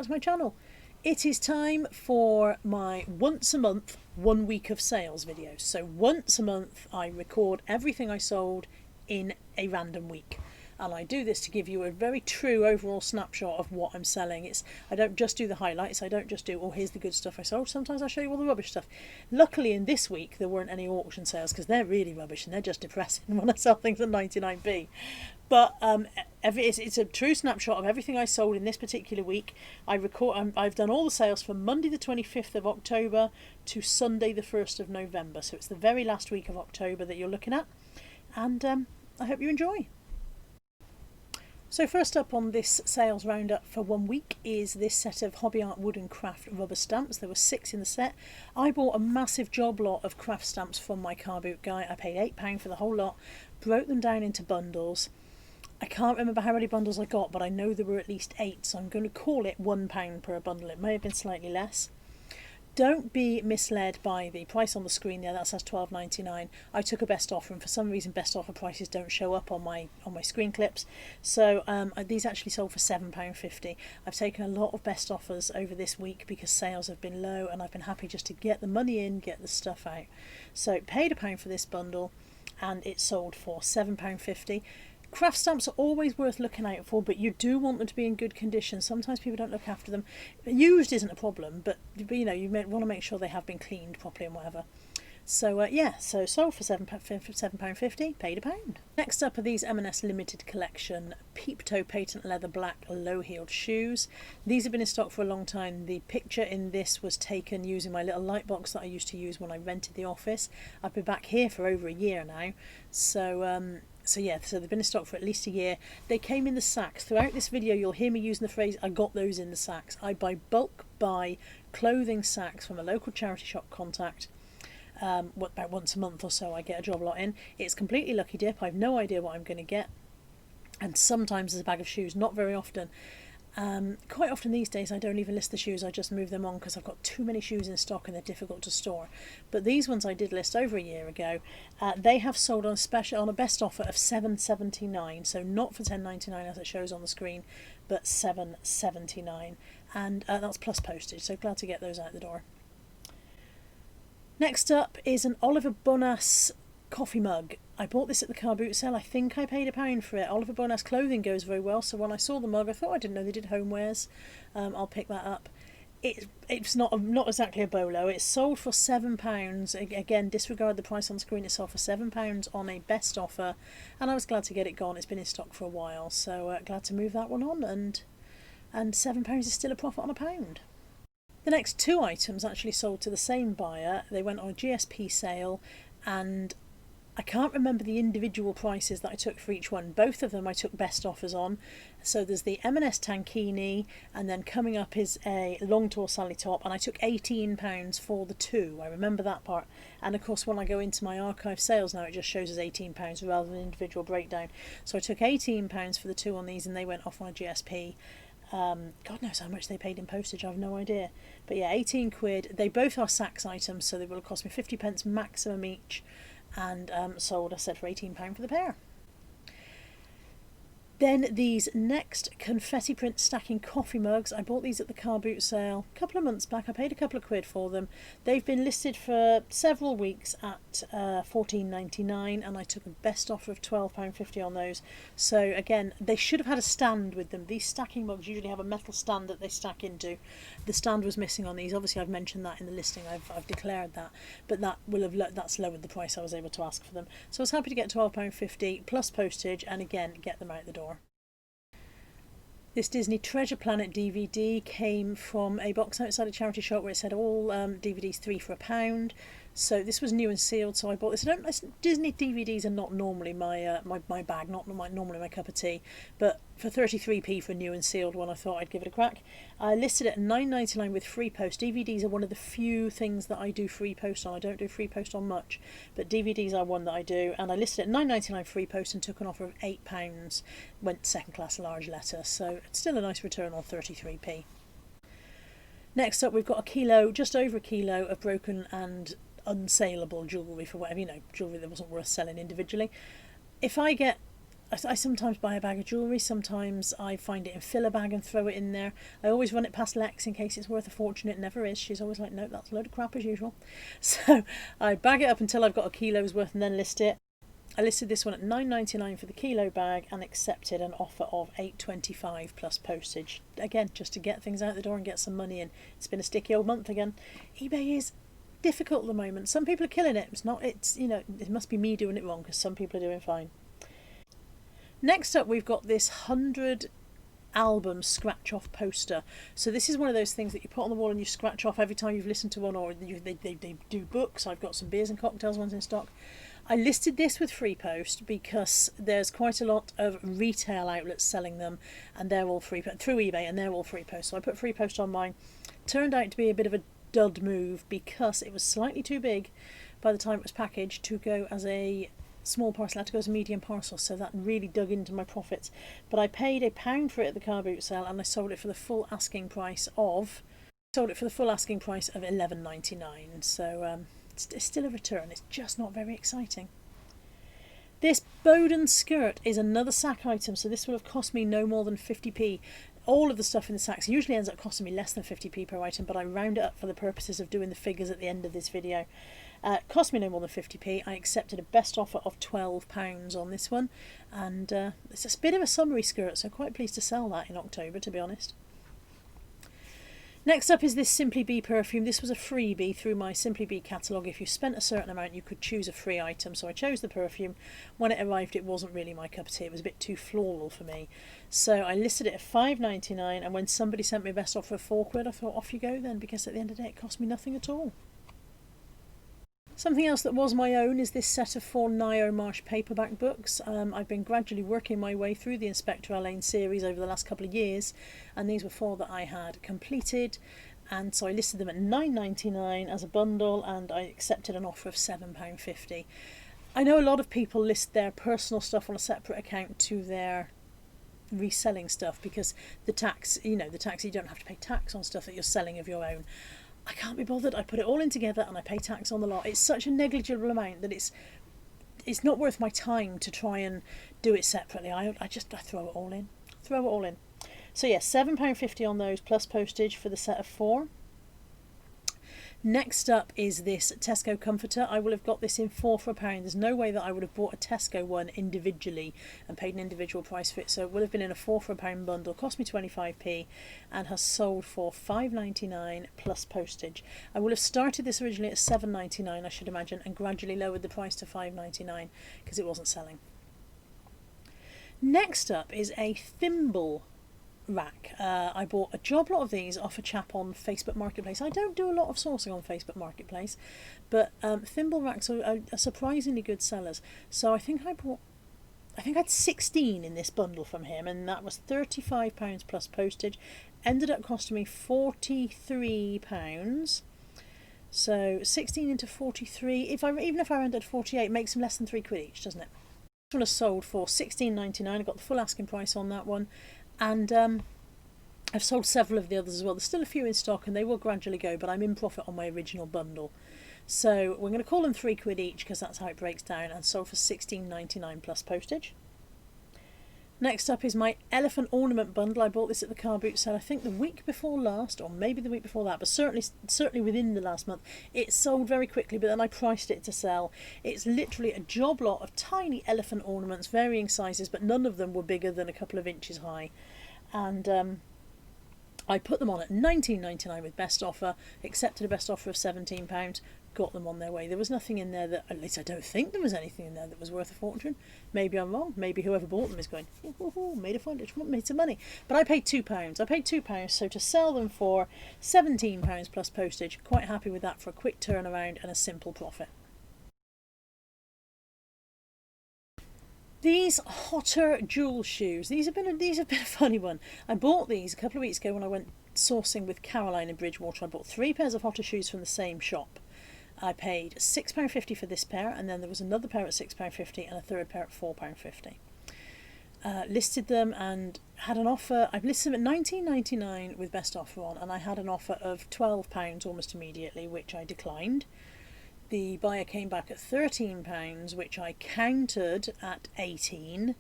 back to my channel. It is time for my once a month, 1 week of sales videos. So once a month I record everything I sold in a random week. And I do this to give you a very true overall snapshot of what I'm selling. I don't just do the highlights. I don't just do, oh, here's the good stuff I sold. Sometimes I show you all the rubbish stuff. Luckily in this week there weren't any auction sales because they're really rubbish and they're just depressing when I sell things at 99p. But it's a true snapshot of everything I sold in this particular week. I've done all the sales from Monday the 25th of October to Sunday the 1st of November. So it's the very last week of October that you're looking at. And I hope you enjoy. So first up on this sales roundup for 1 week is this set of Hobby Art Wood and Craft rubber stamps. There were 6 in the set. I bought a massive job lot of craft stamps from my car boot guy. I paid £8 for the whole lot, broke them down into bundles. I can't remember how many bundles I got, but I know there were at least 8, so I'm going to call it £1 per bundle. It may have been slightly less. Don't be misled by the price on the screen there. That says £12.99. I took a best offer, and for some reason best offer prices don't show up on my screen clips. So these actually sold for £7.50. I've taken a lot of best offers over this week because sales have been low, and I've been happy just to get the money in, get the stuff out. So paid £1 for this bundle, and it sold for £7.50. Craft stamps are always worth looking out for, but you do want them to be in good condition. Sometimes people don't look after them. Used isn't a problem, but you know, you want to make sure they have been cleaned properly and whatever. So yeah, so sold for £7.50, paid £1. Next up are these M&S limited collection peep toe patent leather black low-heeled shoes. These have been in stock for a long time. The picture in this was taken using my little light box that I used to use when I rented the office. I've been back here for over a year now, so yeah, so they've been in stock for at least a year. They came in the sacks. Throughout this video you'll hear me using the phrase, I got those in the sacks. I bulk buy clothing sacks from a local charity shop contact. About once a month or so I get a job lot in. It's completely lucky dip. I've no idea what I'm going to get. And sometimes there's a bag of shoes, not very often. Quite often these days I don't even list the shoes, I just move them on because I've got too many shoes in stock and they're difficult to store. But these ones I did list over a year ago. They have sold on a best offer of £7.79, so not for £10.99 as it shows on the screen, but £7.79, and that's plus postage, so glad to get those out the door. Next up is an Oliver Bonas coffee mug. I bought this at the car boot sale. I think I paid £1 for it. Oliver Bonas clothing goes very well, so when I saw the mug I thought, I didn't know they did homewares. I'll pick that up. It's not exactly a bolo. It's sold for £7. Again, disregard the price on screen. It sold for £7 on a best offer, and I was glad to get it gone. It's been in stock for a while, so glad to move that one on, and £7 is still a profit on £1. The next 2 items actually sold to the same buyer. They went on a GSP sale, and I can't remember the individual prices that I took for each one. Both of them I took best offers on. So there's the M&S Tankini, and then coming up is a Long Tour Sally Top, and I took £18 for the 2. I remember that part. And of course when I go into my archive sales now it just shows as £18 rather than an individual breakdown. So I took £18 for the 2 on these, and they went off on a GSP. God knows how much they paid in postage, I have no idea. But yeah, 18 quid. They both are Saks items, so they will have cost me 50p maximum each, and sold, I said, for £18 for the pair. Then these next confetti print stacking coffee mugs. I bought these at the car boot sale a couple of months back. I paid a couple of quid for them. They've been listed for several weeks at £14.99, and I took a best offer of £12.50 on those. So again, they should have had a stand with them. These stacking mugs usually have a metal stand that they stack into. The stand was missing on these. Obviously I've mentioned that in the listing. I've declared that, but that's lowered the price I was able to ask for them. So I was happy to get £12.50 plus postage, and again get them out the door. This Disney Treasure Planet DVD came from a box outside a charity shop where it said all DVDs 3 for £1. So this was new and sealed, so I bought this. Disney DVDs are not normally my my bag, not normally my cup of tea, but for 33p for a new and sealed one, I thought I'd give it a crack. I listed it at £9.99 with free post. DVDs are one of the few things that I do free post on. I don't do free post on much, but DVDs are one that I do, and I listed it at £9.99 free post and took an offer of £8. Went second class large letter, so it's still a nice return on 33p. Next up, we've got just over a kilo of broken and unsaleable jewellery for whatever, jewellery that wasn't worth selling individually. If I get I sometimes buy a bag of jewellery, sometimes I find it in fill a bag and throw it in there. I always run it past Lex in case it's worth a fortune. It never is. She's always like, no, that's a load of crap as usual. So I bag it up until I've got a kilo's worth and then list it. I listed this one at $9.99 for the kilo bag and accepted an offer of $8.25 plus postage. Again, just to get things out the door and get some money in. It's been a sticky old month again. eBay is difficult at the moment. Some people are killing it. It must be me doing it wrong because some people are doing fine. Next up, we've got this 100 album scratch off poster. So this is one of those things that you put on the wall and you scratch off every time you've listened to one, or they do books. I've got some beers and cocktails ones in stock. I listed this with free post because there's quite a lot of retail outlets selling them, and they're all free through eBay, and they're all free post. So I put free post on mine. Turned out to be a bit of a dud move because it was slightly too big by the time it was packaged to go as a small parcel. I had to go as a medium parcel, so that really dug into my profits. But I paid £1 for it at the car boot sale, and I sold it for the full asking price of $11.99. So it's still a return. It's just not very exciting. This Bowdoin Skirt is another sack item, so this will have cost me no more than 50p. All of the stuff in the sacks usually ends up costing me less than 50p per item, but I round it up for the purposes of doing the figures at the end of this video. Cost me no more than 50p. I accepted a best offer of £12 on this one, and it's a bit of a summery skirt, so quite pleased to sell that in October, to be honest. Next up is this Simply Be perfume. This was a freebie through my Simply Be catalogue. If you spent a certain amount, you could choose a free item. So I chose the perfume. When it arrived, it wasn't really my cup of tea. It was a bit too floral for me. So I listed it at $5.99, and when somebody sent me a best offer of £4, I thought, off you go then, because at the end of the day, it cost me nothing at all. Something else that was my own is this set of 4 Nio Marsh paperback books. I've been gradually working my way through the Inspector Allain series over the last couple of years, and these were 4 that I had completed, and so I listed them at $9.99 as a bundle, and I accepted an offer of £7.50. I know a lot of people list their personal stuff on a separate account to their reselling stuff because the tax, you don't have to pay tax on stuff that you're selling of your own. I can't be bothered. I put it all in together and I pay tax on the lot. It's such a negligible amount that it's not worth my time to try and do it separately. I throw it all in. So yeah, £7.50 on those plus postage for the set of 4. Next up is this Tesco Comforter. I will have got this in 4 for £1. There's no way that I would have bought a Tesco one individually and paid an individual price for it. So it would have been in a 4 for £1 bundle, cost me 25p, and has sold for £5.99 plus postage. I will have started this originally at £7.99, I should imagine, and gradually lowered the price to £5.99 because it wasn't selling. Next up is a Thimble Rack. I bought a job lot of these off a chap on Facebook Marketplace. I don't do a lot of sourcing on Facebook Marketplace, but Thimble Racks are surprisingly good sellers. So I think I had 16 in this bundle from him, and that was £35 plus postage. Ended up costing me £43. So 16 into 43. Even if I rounded at 48, it makes them less than £3 each, doesn't it? This one is sold for £16.99. I got the full asking price on that one. And I've sold several of the others as well. There's still a few in stock and they will gradually go, but I'm in profit on my original bundle. So we're going to call them £3 each because that's how it breaks down, and sold for £16.99 plus postage. Next up is my elephant ornament bundle. I bought this at the car boot sale, I think the week before last, or maybe the week before that, but certainly within the last month. It sold very quickly, but then I priced it to sell. It's literally a job lot of tiny elephant ornaments, varying sizes, but none of them were bigger than a couple of inches high. And I put them on at $19.99 with best offer, accepted a best offer of £17, got them on their way. There was nothing in there that, at least I don't think there was anything in there that was worth a fortune. Maybe I'm wrong. Maybe whoever bought them is going, ooh, made a fortune, made some money. But I paid £2. I paid £2, so to sell them for £17 plus postage, quite happy with that for a quick turnaround and a simple profit. These Hotter jewel shoes, these have been a funny one. I bought these a couple of weeks ago when I went sourcing with Caroline in Bridgewater. I bought 3 pairs of Hotter shoes from the same shop. I paid £6.50 for this pair, and then there was another pair at £6.50 and a third pair at £4.50. Listed them and had an offer. I've listed them at $19.99 with best offer on, and I had an offer of £12 almost immediately, which I declined. The buyer came back at £13, which I countered at 18.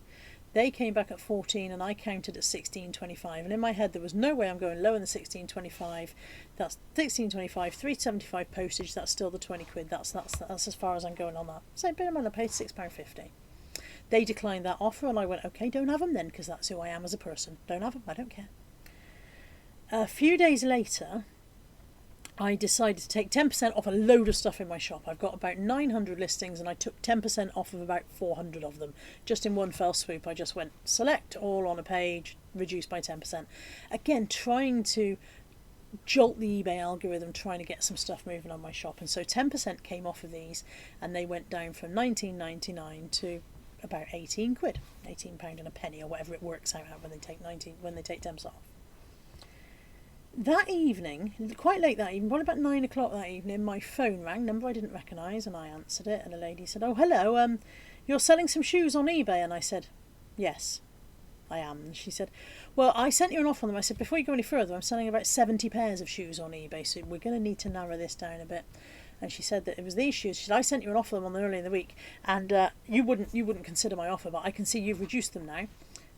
They came back at 14 and I counted at 16.25, and in my head there was no way I'm going lower than 16.25. That's 16.25, 3.75 postage, that's still the 20 quid. That's as far as I'm going on that. So bear in mind I paid £6.50. They declined that offer and I went, okay, don't have them then, because that's who I am as a person. Don't have them, I don't care. A few days later, I decided to take 10% off a load of stuff in my shop. I've got about 900 listings and I took 10% off of about 400 of them. Just in one fell swoop, I just went select all on a page, reduce by 10%. Again, trying to jolt the eBay algorithm, trying to get some stuff moving on my shop. And so 10% came off of these and they went down from £19.99 to about 18 quid, £18 and a penny or whatever it works out at when they take 10% off. That evening, quite late that evening, probably about 9 o'clock that evening, my phone rang, number I didn't recognise, and I answered it, and a lady said, oh, hello, you're selling some shoes on eBay? And I said, yes, I am. And she said, well, I sent you an offer on them. I said, before you go any further, I'm selling about 70 pairs of shoes on eBay, so we're going to need to narrow this down a bit. And she said that it was these shoes. She said, I sent you an offer on them earlier in the week, and you wouldn't consider my offer, but I can see you've reduced them now.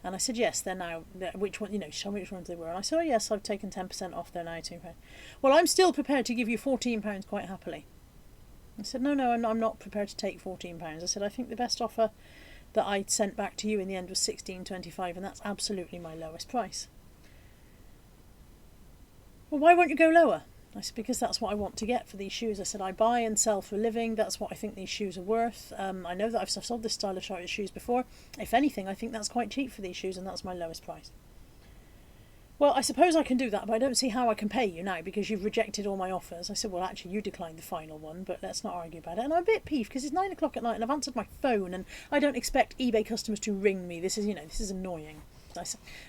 And I said, yes, they're now, which one, show me which ones they were. And I said, oh, yes, I've taken 10% off, they're now £2. Well, I'm still prepared to give you £14 quite happily. I said, no, I'm not prepared to take £14. I said, I think the best offer that I sent back to you in the end was £16.25, and that's absolutely my lowest price. Well, why won't you go lower? I said, because that's what I want to get for these shoes. I said, I buy and sell for a living. That's what I think these shoes are worth. I know that I've sold this style of shoes before. If anything, I think that's quite cheap for these shoes, and that's my lowest price. Well, I suppose I can do that, but I don't see how I can pay you now because you've rejected all my offers. I said, well, actually, you declined the final one, but let's not argue about it. And I'm a bit peeved because it's 9 o'clock at night and I've answered my phone and I don't expect eBay customers to ring me. This is annoying.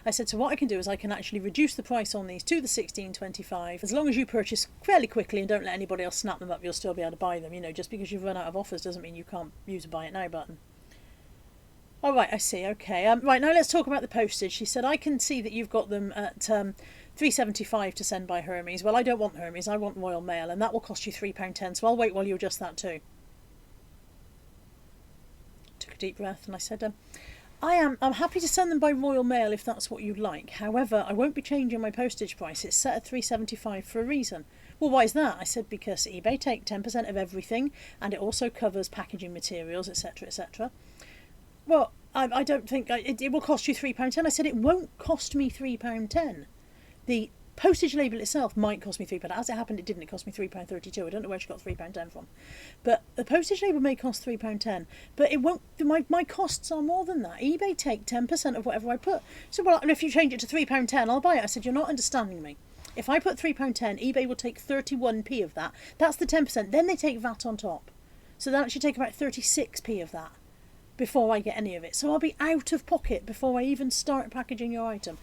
I said, so what I can do is I can actually reduce the price on these to the £16.25. As long as you purchase fairly quickly and don't let anybody else snap them up, you'll still be able to buy them. Just because you've run out of offers doesn't mean you can't use a buy it now button. All right, I see. Okay. Right, now let's talk about the postage. She said, I can see that you've got them at £3.75 to send by Hermes. Well, I don't want Hermes. I want Royal Mail, and that will cost you £3.10. So I'll wait while you adjust that too. Took a deep breath and I said, I'm happy to send them by Royal Mail if that's what you'd like. However, I won't be changing my postage price. It's set at £3.75 for a reason. Well, why is that? I said, because eBay take 10% of everything and it also covers packaging materials, etc., etc. Well, I don't think it will cost you £3.10. I said, it won't cost me £3.10. The postage label itself might cost me £3. As it happened, it didn't. It cost me £3.32. I don't know where she got £3.10 from. But the postage label may cost £3.10. But it won't. My costs are more than that. eBay take 10% of whatever I put. So, well, if you change it to £3.10, I'll buy it. I said, you're not understanding me. If I put £3.10, eBay will take 31p of that. That's the 10%. Then they take VAT on top. So they'll actually take about 36p of that before I get any of it. So I'll be out of pocket before I even start packaging your item.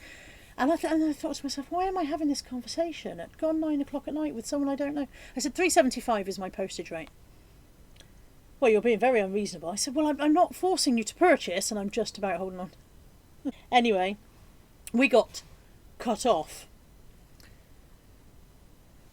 And I thought to myself, why am I having this conversation at 9 o'clock at night with someone I don't know? I said, £3.75 is my postage rate. Well, you're being very unreasonable. I said, well, I'm not forcing you to purchase, and I'm just about holding on. Anyway, we got cut off.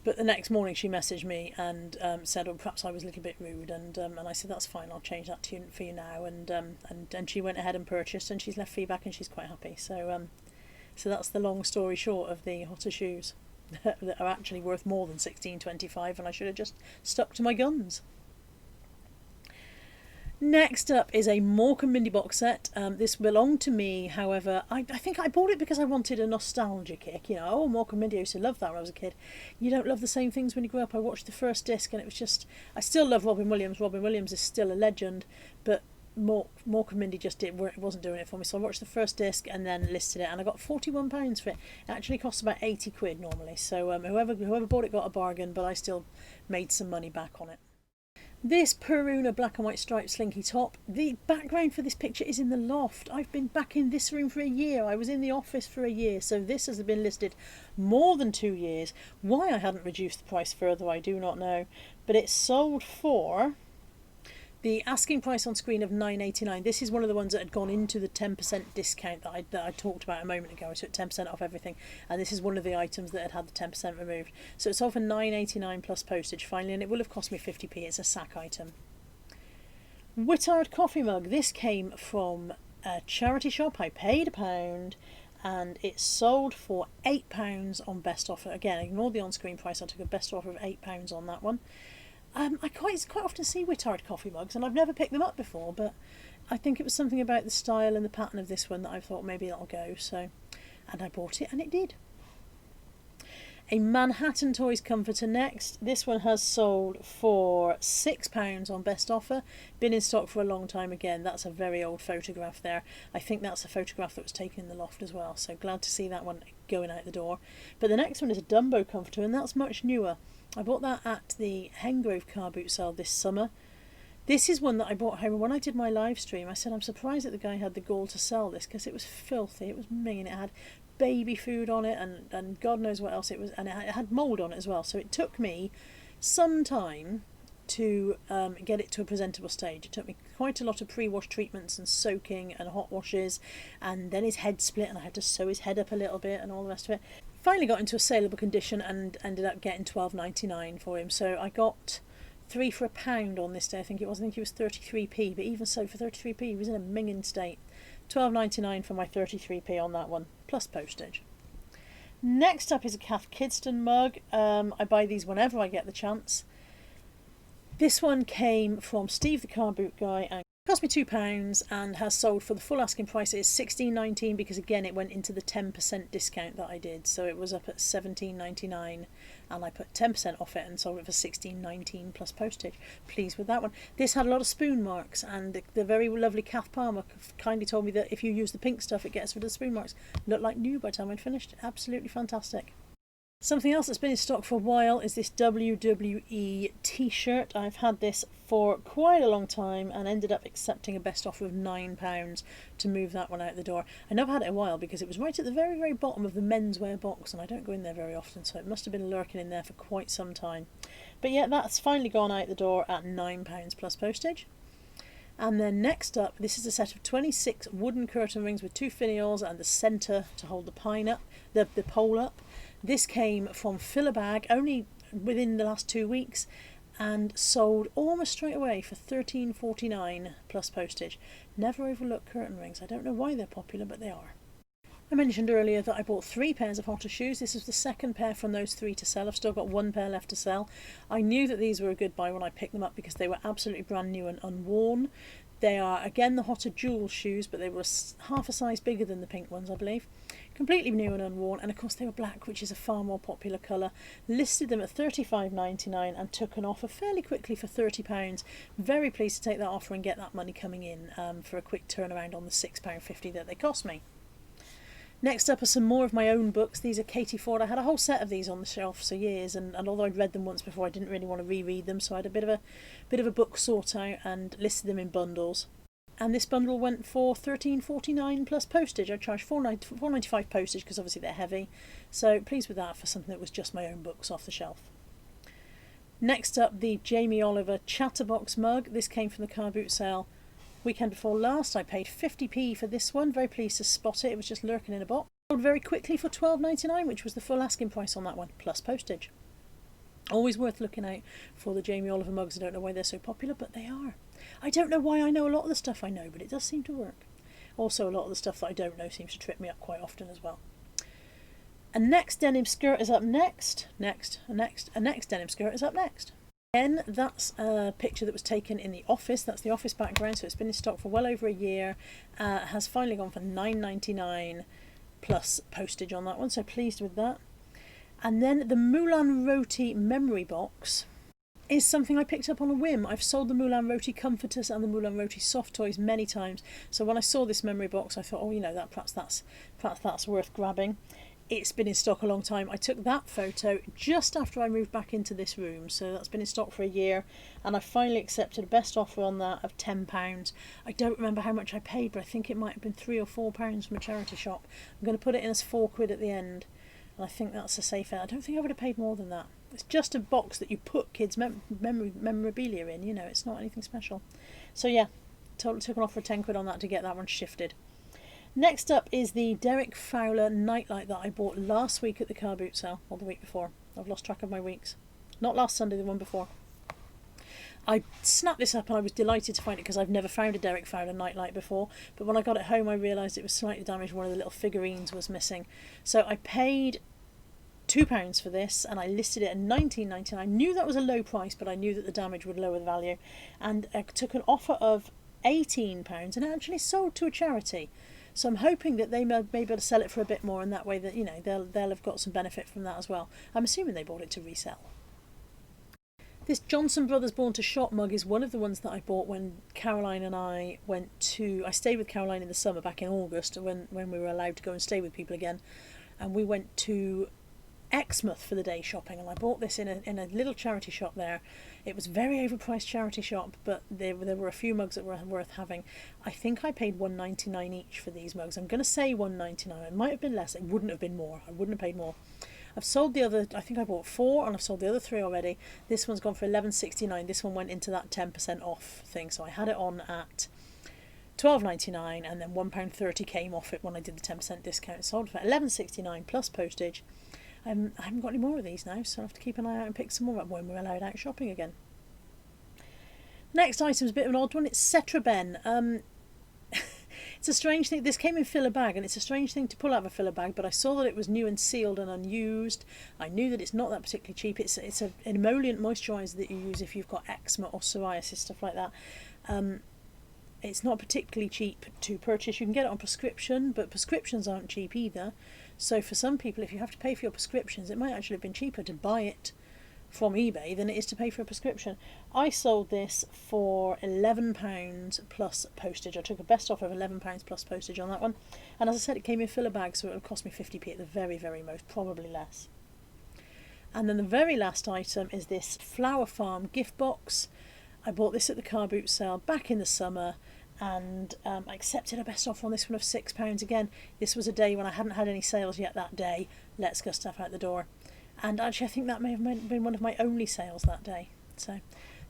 But the next morning she messaged me and said, perhaps I was a little bit rude, and I said, that's fine, I'll change that for you now. And she went ahead and purchased, and she's left feedback, and she's quite happy. So that's the long story short of the Hotter shoes that are actually worth more than £16.25, and I should have just stuck to my guns. Next up is a Morkan Mini Box Set. This belonged to me, however, I think I bought it because I wanted a nostalgia kick. Morkan Mini, I used to love that when I was a kid. You don't love the same things when you grow up. I watched the first disc and it was just, I still love Robin Williams. Robin Williams is still a legend, but Morkan Mini just wasn't doing it for me. So I watched the first disc and then listed it, and I got £41 for it. It actually costs about 80 quid normally. So whoever bought it got a bargain, but I still made some money back on it. This Peruna black and white striped Slinky top. The background for this picture is in the loft. I've been back in this room for a year. I was in the office for a year, so this has been listed more than 2 years. Why I hadn't reduced the price further, I do not know. But it's sold for the asking price on screen of £9.89. This is one of the ones that had gone into the 10% discount that I talked about a moment ago. I took 10% off everything, and this is one of the items that had the 10% removed. So it's sold for £9.89 plus postage finally, and it will have cost me 50p. It's a sack item. Whittard coffee mug. This came from a charity shop. I paid £1 and it sold for £8 on best offer. Again, ignore the on-screen price. I took a best offer of £8 on that one. I quite often see Wittard coffee mugs, and I've never picked them up before, but I think it was something about the style and the pattern of this one that I thought maybe that'll go. So, and I bought it, and it did. A Manhattan Toys comforter next. This one has sold for £6 on best offer. Been in stock for a long time again. That's a very old photograph there. I think that's a photograph that was taken in the loft as well. So glad to see that one going out the door. But the next one is a Dumbo comforter, and that's much newer. I bought that at the Hengrove car boot sale this summer. This is one that I bought home, and when I did my live stream I said I'm surprised that the guy had the gall to sell this, because it was filthy, it was mean, it had baby food on it and God knows what else it was, and it had mould on it as well. So it took me some time to get it to a presentable stage. It took me quite a lot of pre-wash treatments and soaking and hot washes, and then his head split and I had to sew his head up a little bit and all the rest of it. Finally got into a saleable condition and ended up getting $12.99 for him. So I got 3 for £1 on this day. I think it was 33p, but even so, for 33p he was in a minging state. $12.99 for my 33p on that one, plus postage. Next up is a Kath Kidston mug. I buy these whenever I get the chance. This one came from Steve the car boot guy and cost me £2 and has sold for the full asking price. It is $16.19 because again it went into the 10% discount that I did, so it was up at $17.99 and I put 10% off it and sold it for $16.19 plus postage. Pleased with that one. This had a lot of spoon marks, and the very lovely Kath Palmer kindly told me that if you use the pink stuff it gets rid of the spoon marks. Looked like new by the time I'd finished. Absolutely fantastic. Something else that's been in stock for a while is this Wwe T-Shirt. I've had this for quite a long time and ended up accepting a best offer of £9 to move that one out the door. I know I've had it a while because it was right at the very, very bottom of the menswear box, and I don't go in there very often, so it must have been lurking in there for quite some time. But yeah, that's finally gone out the door at £9 plus postage. And then next up, this is a set of 26 wooden curtain rings with 2 finials and the centre to hold the pine up, the pole up. This came from Fillabag only within the last 2 weeks and sold almost straight away for $13.49 plus postage. Never overlook curtain rings. I don't know why they're popular, but they are. I mentioned earlier that I bought 3 pairs of Hotter shoes. This is the second pair from those 3 to sell. I've still got 1 pair left to sell. I knew that these were a good buy when I picked them up because they were absolutely brand new and unworn. They are again the Hotter Jewel shoes, but they were half a size bigger than the pink ones, I believe. Completely new and unworn, and of course they were black, which is a far more popular colour. Listed them at $35.99 and took an offer fairly quickly for £30. Very pleased to take that offer and get that money coming in for a quick turnaround on the £6.50 that they cost me. Next up are some more of my own books. These are Katie Ford. I had a whole set of these on the shelf for years, and although I'd read them once before, I didn't really want to reread them, so I had a bit of a book sort out and listed them in bundles. And this bundle went for $13.49 plus postage. I charged $4.95 postage because obviously they're heavy, so pleased with that for something that was just my own books off the shelf. Next up, the Jamie Oliver Chatterbox mug. This came from the car boot sale weekend before last. I paid 50p for this one. Very pleased to spot it. It was just lurking in a box. Sold very quickly for $12.99, which was the full asking price on that one, plus postage. Always worth looking out for the Jamie Oliver mugs. I don't know why they're so popular, but they are. I don't know why I know a lot of the stuff I know, but it does seem to work. Also, a lot of the stuff that I don't know seems to trip me up quite often as well. A next denim skirt is up next. A next denim skirt is up next. Again, that's a picture that was taken in the office. That's the office background, so it's been in stock for well over a year. Has finally gone for $9.99 plus postage on that one, so pleased with that. And then the Moulin Roti memory box is something I picked up on a whim. I've sold the Moulin Roti comforters and the Moulin Roti soft toys many times, so when I saw this memory box I thought, oh, you know, that perhaps that's worth grabbing. It's been in stock a long time. I took that photo just after I moved back into this room, so that's been in stock for a year, and I finally accepted a best offer on that of £10. I don't remember how much I paid, but I think it might have been £3 or £4 from a charity shop. I'm going to put it in as £4 at the end, and I think that's a safe bet. I don't think I would have paid more than that. It's just a box that you put kids' memorabilia in, you know, it's not anything special. So yeah, totally took an offer of £10 on that to get that one shifted. Next up is the Derek Fowler Nightlight that I bought last week at the car boot sale, or the week before. I've lost track of my weeks. Not last Sunday, the one before. I snapped this up and I was delighted to find it because I've never found a Derek Fowler Nightlight before, but when I got it home I realised it was slightly damaged, one of the little figurines was missing. So I paid £2 for this and I listed it at $19.99. I knew that was a low price, but I knew that the damage would lower the value, and I took an offer of £18 and actually sold to a charity. So I'm hoping that they may be able to sell it for a bit more, and that way that, you know, they'll have got some benefit from that as well. I'm assuming they bought it to resell. This Johnson Brothers Born to Shop mug is one of the ones that I bought when Caroline and I I stayed with Caroline in the summer back in August when we were allowed to go and stay with people again, and we went to Exmouth for the day shopping, and I bought this in a little charity shop there. It was a very overpriced charity shop, but there were a few mugs that were worth having. I think I paid $1.99 each for these mugs. I'm going to say $1.99. It might have been less. It wouldn't have been more. I wouldn't have paid more. I've sold the other, I think I bought 4 and I've sold the other 3 already. This one's gone for $11.69. This one went into that 10% off thing, so I had it on at $12.99 and then £1.30 came off it when I did the 10% discount. Sold for $11.69 plus postage. I haven't got any more of these now, so I'll have to keep an eye out and pick some more up when we're allowed out shopping again. Next item is a bit of an odd one. It's Cetraben. It's a strange thing. This came in filler bag, and it's a strange thing to pull out of a filler bag, but I saw that it was new and sealed and unused. I knew that it's not that particularly cheap. It's an emollient moisturiser that you use if you've got eczema or psoriasis, stuff like that. It's not particularly cheap to purchase. You can get it on prescription, but prescriptions aren't cheap either. So for some people, if you have to pay for your prescriptions, it might actually have been cheaper to buy it from eBay than it is to pay for a prescription. I sold this for £11 plus postage. I took a best offer of £11 plus postage on that one. And as I said, it came in filler bags, so it would cost me 50p at the very, very most, probably less. And then the very last item is this Flower Farm gift box. I bought this at the car boot sale back in the summer, and I accepted a best offer on this one of £6 again. This was a day when I hadn't had any sales yet that day. Let's go stuff out the door. And actually I think that may have been one of my only sales that day. So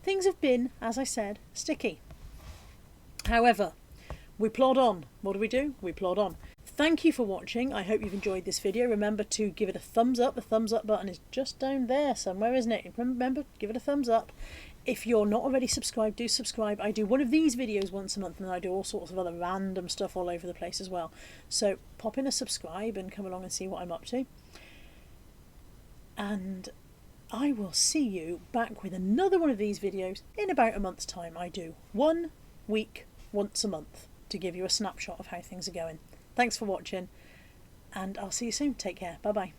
things have been, as I said, sticky. However, we plod on. What do? We plod on. Thank you for watching. I hope you've enjoyed this video. Remember to give it a thumbs up. The thumbs up button is just down there somewhere, isn't it? Remember, give it a thumbs up. If you're not already subscribed, do subscribe. I do one of these videos once a month, and I do all sorts of other random stuff all over the place as well. So pop in a subscribe and come along and see what I'm up to. And I will see you back with another one of these videos in about a month's time. I do 1 week once a month to give you a snapshot of how things are going. Thanks for watching, and I'll see you soon. Take care. Bye bye.